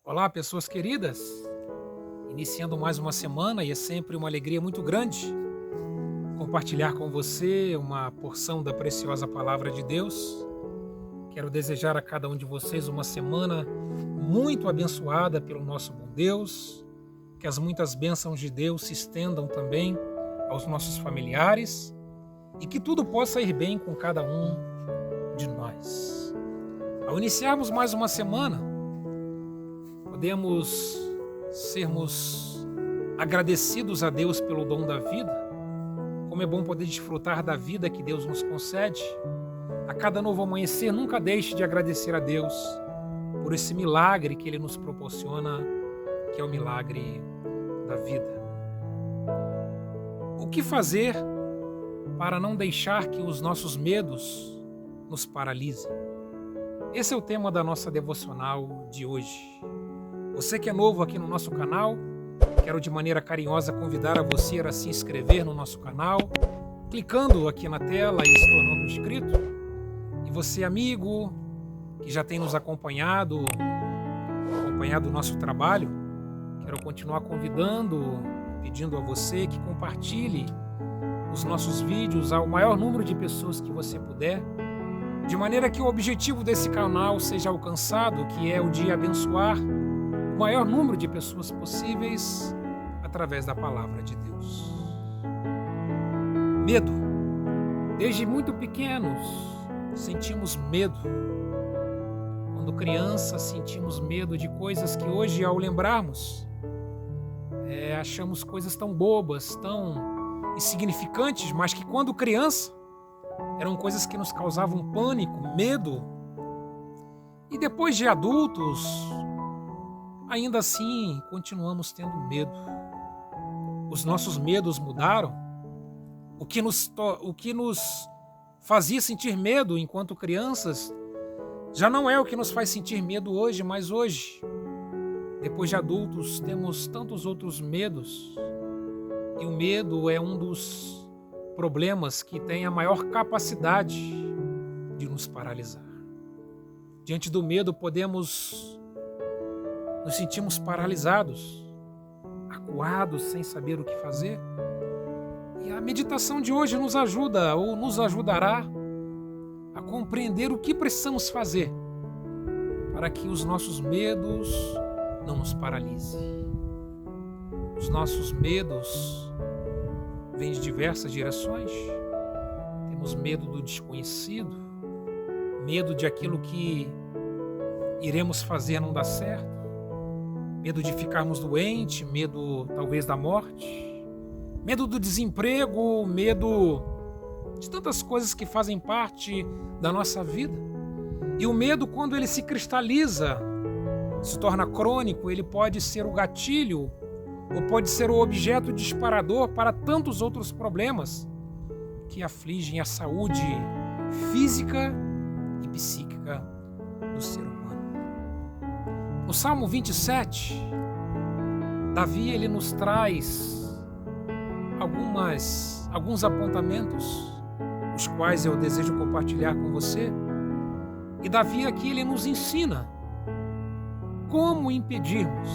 Olá, pessoas queridas! Iniciando mais uma semana e é sempre uma alegria muito grande compartilhar com você uma porção da preciosa palavra de Deus. Quero desejar a cada um de vocês uma semana muito abençoada pelo nosso bom Deus, que as muitas bênçãos de Deus se estendam também aos nossos familiares e que tudo possa ir bem com cada um de nós. Ao iniciarmos mais uma semana, podemos sermos agradecidos a Deus pelo dom da vida. Como é bom poder desfrutar da vida que Deus nos concede. A cada novo amanhecer, nunca deixe de agradecer a Deus por esse milagre que Ele nos proporciona, que é o milagre da vida. O que fazer para não deixar que os nossos medos nos paralisem? Esse é o tema da nossa devocional de hoje. Você que é novo aqui no nosso canal, quero de maneira carinhosa convidar a você a se inscrever no nosso canal, clicando aqui na tela e se tornando inscrito. E você, amigo, que já tem nos acompanhado o nosso trabalho, quero continuar pedindo a você que compartilhe os nossos vídeos ao maior número de pessoas que você puder, de maneira que o objetivo desse canal seja alcançado, que é o de abençoar o maior número de pessoas possíveis através da palavra de Deus. Medo. Desde muito pequenos sentimos medo. Quando crianças sentimos medo de coisas que hoje, ao lembrarmos, achamos coisas tão bobas, tão insignificantes, mas que quando criança eram coisas que nos causavam pânico, medo. E depois de adultos, ainda assim, continuamos tendo medo. Os nossos medos mudaram. O que nos fazia sentir medo enquanto crianças já não é o que nos faz sentir medo hoje, mas hoje, depois de adultos, temos tantos outros medos. E o medo é um dos problemas que tem a maior capacidade de nos paralisar. Diante do medo, nos sentimos paralisados, acuados, sem saber o que fazer. E a meditação de hoje nos ajuda ou nos ajudará a compreender o que precisamos fazer para que os nossos medos não nos paralisem. Os nossos medos vêm de diversas direções. Temos medo do desconhecido, medo de aquilo que iremos fazer não dar certo, medo de ficarmos doentes, medo talvez da morte, medo do desemprego, medo de tantas coisas que fazem parte da nossa vida. E o medo, quando ele se cristaliza, se torna crônico, ele pode ser o gatilho ou pode ser o objeto disparador para tantos outros problemas que afligem a saúde física e psíquica do ser humano. No Salmo 27, Davi ele nos traz alguns apontamentos, os quais eu desejo compartilhar com você. E Davi aqui ele nos ensina como impedirmos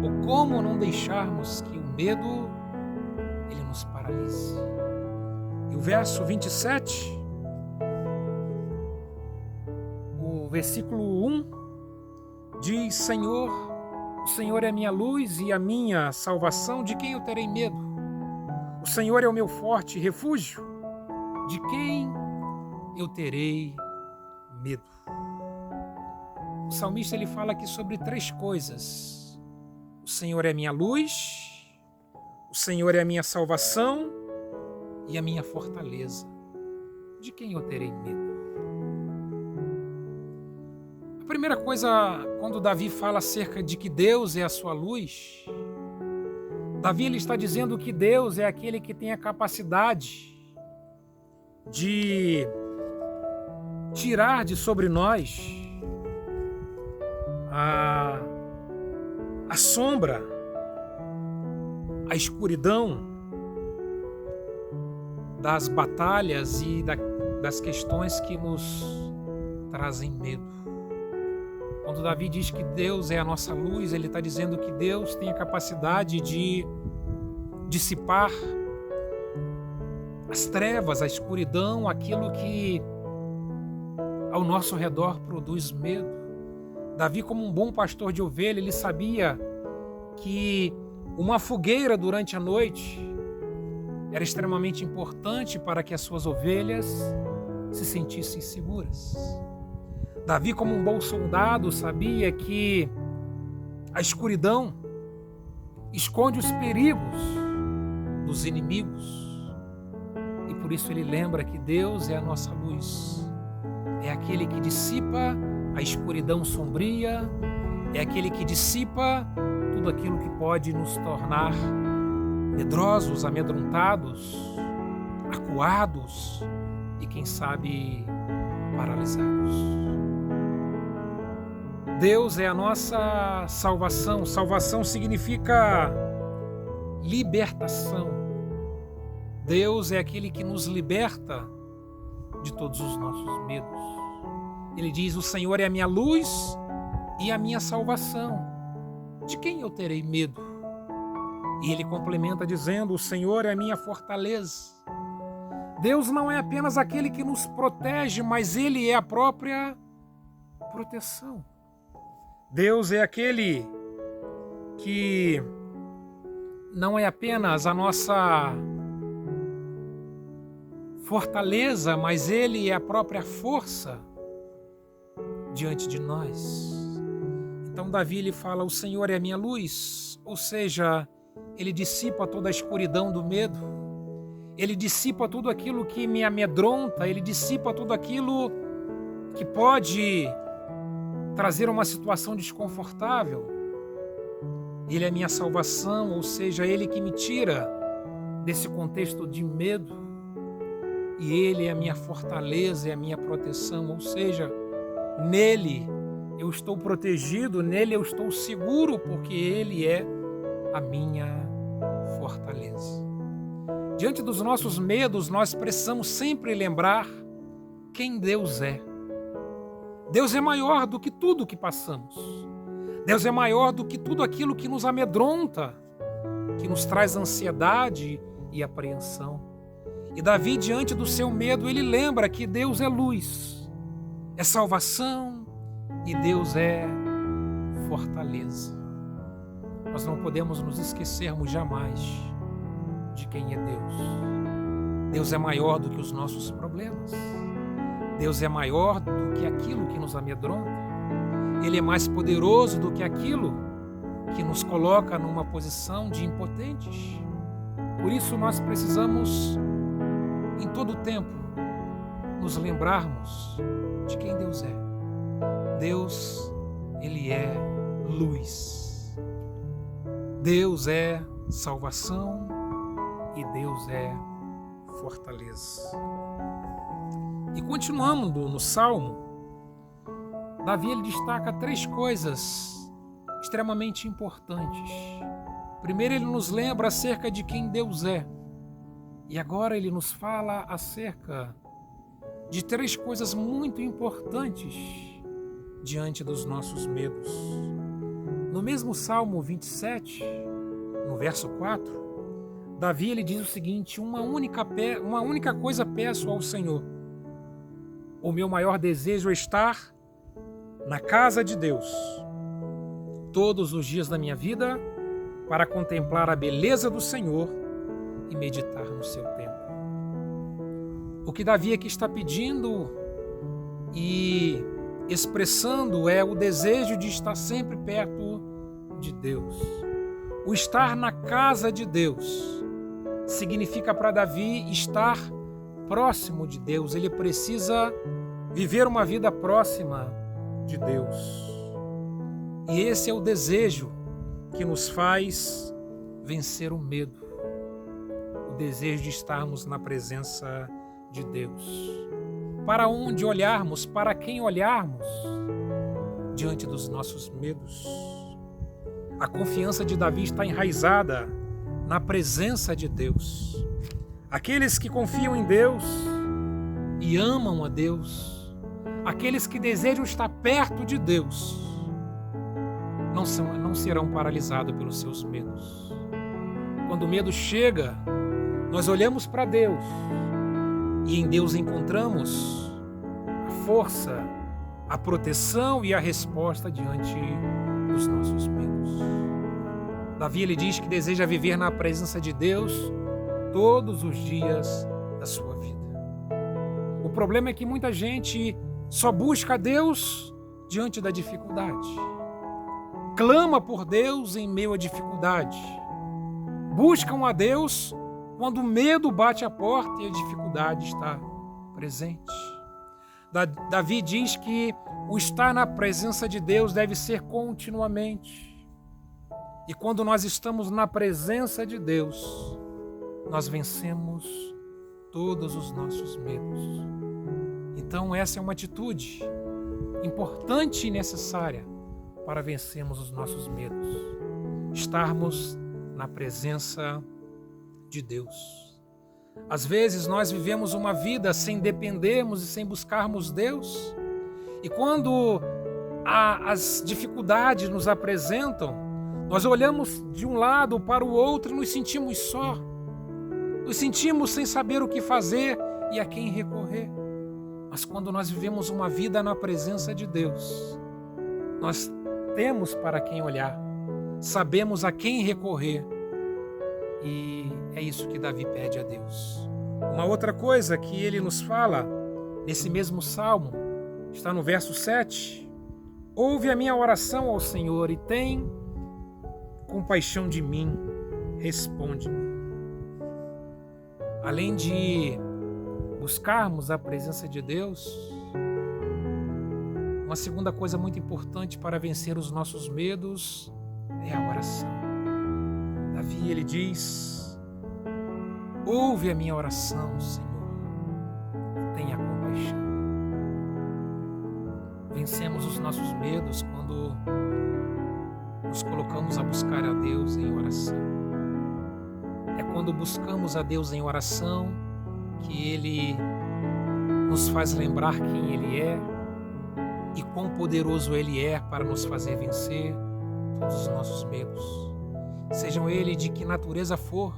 ou como não deixarmos que o medo ele nos paralise. E o verso 27, o versículo 1 diz: o Senhor é a minha luz e a minha salvação, de quem eu terei medo? O Senhor é o meu forte refúgio, de quem eu terei medo? O salmista ele fala aqui sobre três coisas: o Senhor é a minha luz, o Senhor é a minha salvação e a minha fortaleza. De quem eu terei medo? A primeira coisa, quando Davi fala acerca de que Deus é a sua luz, Davi ele está dizendo que Deus é aquele que tem a capacidade de tirar de sobre nós a sombra, a escuridão das batalhas e das questões que nos trazem medo. Quando Davi diz que Deus é a nossa luz, ele está dizendo que Deus tem a capacidade de dissipar as trevas, a escuridão, aquilo que ao nosso redor produz medo. Davi, como um bom pastor de ovelha, ele sabia que uma fogueira durante a noite era extremamente importante para que as suas ovelhas se sentissem seguras. Davi, como um bom soldado, sabia que a escuridão esconde os perigos dos inimigos. E por isso ele lembra que Deus é a nossa luz. É aquele que dissipa a escuridão sombria, é aquele que dissipa tudo aquilo que pode nos tornar medrosos, amedrontados, acuados e, quem sabe, paralisados. Deus é a nossa salvação. Salvação significa libertação. Deus é aquele que nos liberta de todos os nossos medos. Ele diz: o Senhor é a minha luz e a minha salvação. De quem eu terei medo? E ele complementa dizendo: o Senhor é a minha fortaleza. Deus não é apenas aquele que nos protege, mas ele é a própria proteção. Deus é aquele que não é apenas a nossa fortaleza, mas ele é a própria força diante de nós. Então Davi, ele fala: o Senhor é a minha luz, ou seja, ele dissipa toda a escuridão do medo, ele dissipa tudo aquilo que me amedronta, ele dissipa tudo aquilo que pode trazer uma situação desconfortável. Ele é a minha salvação, ou seja, ele que me tira desse contexto de medo. E ele é a minha fortaleza, é a minha proteção, ou seja, nele eu estou protegido, nele eu estou seguro, porque ele é a minha fortaleza. Diante dos nossos medos, nós precisamos sempre lembrar quem Deus é. Deus é maior do que tudo que passamos. Deus é maior do que tudo aquilo que nos amedronta, que nos traz ansiedade e apreensão. E Davi, diante do seu medo, ele lembra que Deus é luz, é salvação e Deus é fortaleza. Nós não podemos nos esquecermos jamais de quem é Deus. Deus é maior do que os nossos problemas. Deus é maior do que aquilo que nos amedronta. Ele é mais poderoso do que aquilo que nos coloca numa posição de impotentes. Por isso nós precisamos, em todo o tempo, nos lembrarmos de quem Deus é. Deus, ele é luz. Deus é salvação e Deus é fortaleza. E continuando no Salmo, Davi, ele destaca 3 coisas extremamente importantes. Primeiro, ele nos lembra acerca de quem Deus é. E agora ele nos fala acerca de 3 coisas muito importantes diante dos nossos medos. No mesmo Salmo 27, no verso 4, Davi, ele diz o seguinte: uma única coisa peço ao Senhor. O meu maior desejo é estar na casa de Deus todos os dias da minha vida, para contemplar a beleza do Senhor e meditar no seu templo. O que Davi aqui está pedindo e expressando é o desejo de estar sempre perto de Deus. O estar na casa de Deus significa para Davi estar próximo de Deus. Ele precisa viver uma vida próxima de Deus. E esse é o desejo que nos faz vencer o medo. O desejo de estarmos na presença de Deus. Para onde olharmos, para quem olharmos diante dos nossos medos. A confiança de Davi está enraizada na presença de Deus. Aqueles que confiam em Deus e amam a Deus, aqueles que desejam estar perto de Deus, não serão paralisados pelos seus medos. Quando o medo chega, nós olhamos para Deus e em Deus encontramos a força, a proteção e a resposta diante dos nossos medos. Davi, ele diz que deseja viver na presença de Deus todos os dias da sua vida. O problema é que muita gente só busca Deus diante da dificuldade. Clama por Deus em meio à dificuldade. Buscam a Deus quando o medo bate a porta e a dificuldade está presente. Davi diz que o estar na presença de Deus deve ser continuamente. E quando nós estamos na presença de Deus, nós vencemos todos os nossos medos. Então essa é uma atitude importante e necessária para vencermos os nossos medos. Estarmos na presença de Deus. Às vezes nós vivemos uma vida sem dependermos e sem buscarmos Deus. E quando as dificuldades nos apresentam, nós olhamos de um lado para o outro e nos sentimos só. Nos sentimos sem saber o que fazer e a quem recorrer. Mas quando nós vivemos uma vida na presença de Deus, nós temos para quem olhar, sabemos a quem recorrer. E é isso que Davi pede a Deus. Uma outra coisa que ele nos fala nesse mesmo salmo, está no verso 7. Ouve a minha oração ao Senhor e tem compaixão de mim, responde-me. Além de buscarmos a presença de Deus, uma segunda coisa muito importante para vencer os nossos medos é a oração. Davi, ele diz: ouve a minha oração, Senhor, tenha compaixão. Vencemos os nossos medos quando nos colocamos a buscar a Deus em oração. É quando buscamos a Deus em oração que Ele nos faz lembrar quem Ele é e quão poderoso Ele é para nos fazer vencer todos os nossos medos. Sejam eles de que natureza for,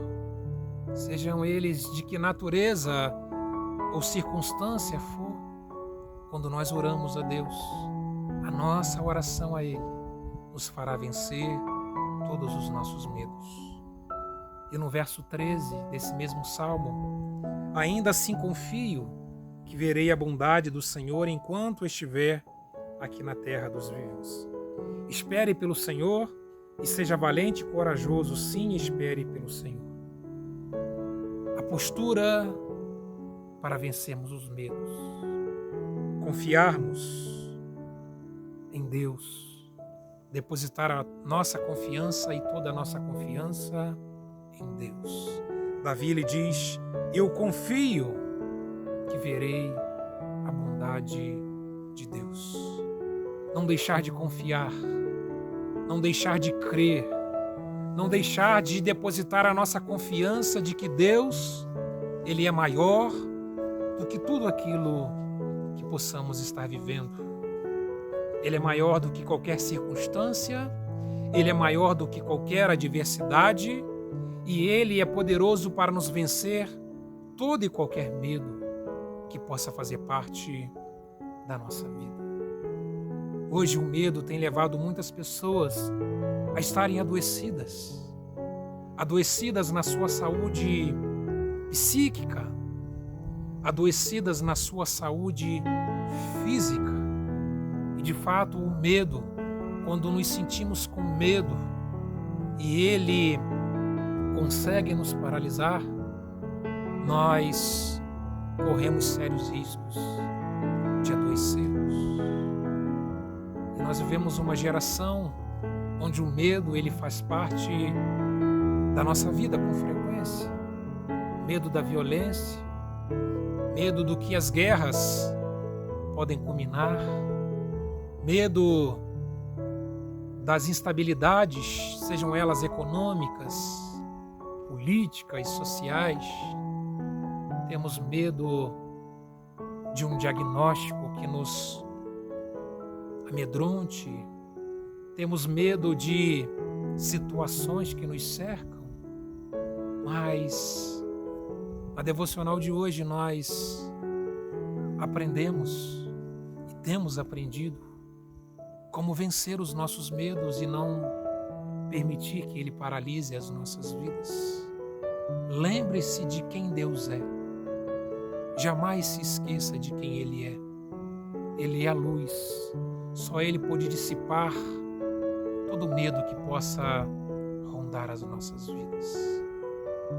sejam eles de que natureza ou circunstância for, quando nós oramos a Deus, a nossa oração a Ele nos fará vencer todos os nossos medos. E no verso 13 desse mesmo salmo, ainda assim confio que verei a bondade do Senhor enquanto estiver aqui na terra dos vivos. Espere pelo Senhor e seja valente e corajoso, sim, espere pelo Senhor. A postura para vencermos os medos. Confiarmos em Deus. Depositar a nossa confiança e toda a nossa confiança em Deus. Davi, ele diz: eu confio que verei a bondade de Deus. Não deixar de confiar, não deixar de crer, não deixar de depositar a nossa confiança de que Deus, Ele é maior do que tudo aquilo que possamos estar vivendo. Ele é maior do que qualquer circunstância, Ele é maior do que qualquer adversidade e Ele é poderoso para nos vencer todo e qualquer medo que possa fazer parte da nossa vida. Hoje o medo tem levado muitas pessoas a estarem adoecidas na sua saúde psíquica, adoecidas na sua saúde física. E de fato o medo, quando nos sentimos com medo e ele consegue nos paralisar, nós corremos sérios riscos de adoecermos. E nós vivemos uma geração onde o medo ele faz parte da nossa vida com frequência. Medo da violência, medo do que as guerras podem culminar, medo das instabilidades, sejam elas econômicas, políticas, sociais. Temos medo de um diagnóstico que nos amedronte. temos medo de situações que nos cercam, mas na devocional de hoje nós aprendemos e temos aprendido como vencer os nossos medos e não permitir que ele paralise as nossas vidas. Lembre-se de quem Deus é. Jamais se esqueça de quem Ele é. Ele é a luz. Só Ele pode dissipar todo medo que possa rondar as nossas vidas.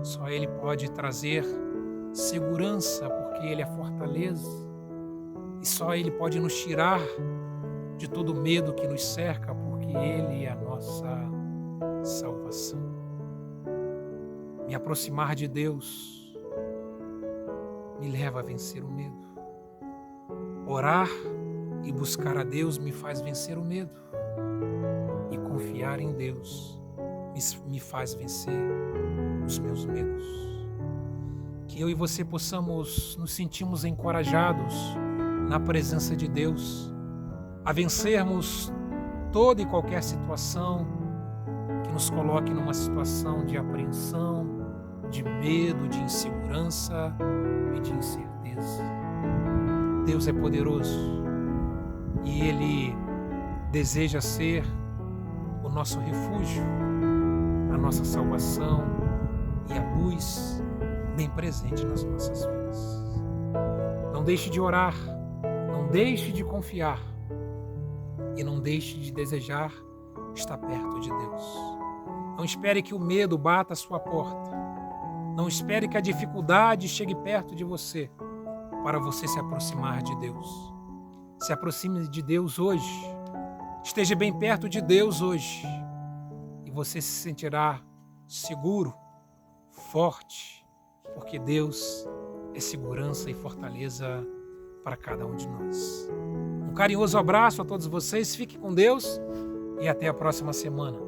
Só Ele pode trazer segurança, porque Ele é fortaleza. E só Ele pode nos tirar de todo medo que nos cerca, porque Ele é a nossa salvação. Me aproximar de Deus me leva a vencer o medo. Orar e buscar a Deus me faz vencer o medo. E confiar em Deus me faz vencer os meus medos. Que eu e você possamos nos sentirmos encorajados na presença de Deus, a vencermos toda e qualquer situação que nos coloque numa situação de apreensão, de medo, de insegurança e de incerteza. Deus é poderoso e Ele deseja ser o nosso refúgio, a nossa salvação e a luz bem presente nas nossas vidas. Não deixe de orar, não deixe de confiar e não deixe de desejar estar perto de Deus. Não espere que o medo bata a sua porta. Não espere que a dificuldade chegue perto de você para você se aproximar de Deus. Se aproxime de Deus hoje. Esteja bem perto de Deus hoje. E você se sentirá seguro, forte, porque Deus é segurança e fortaleza para cada um de nós. Um carinhoso abraço a todos vocês. Fique com Deus e até a próxima semana.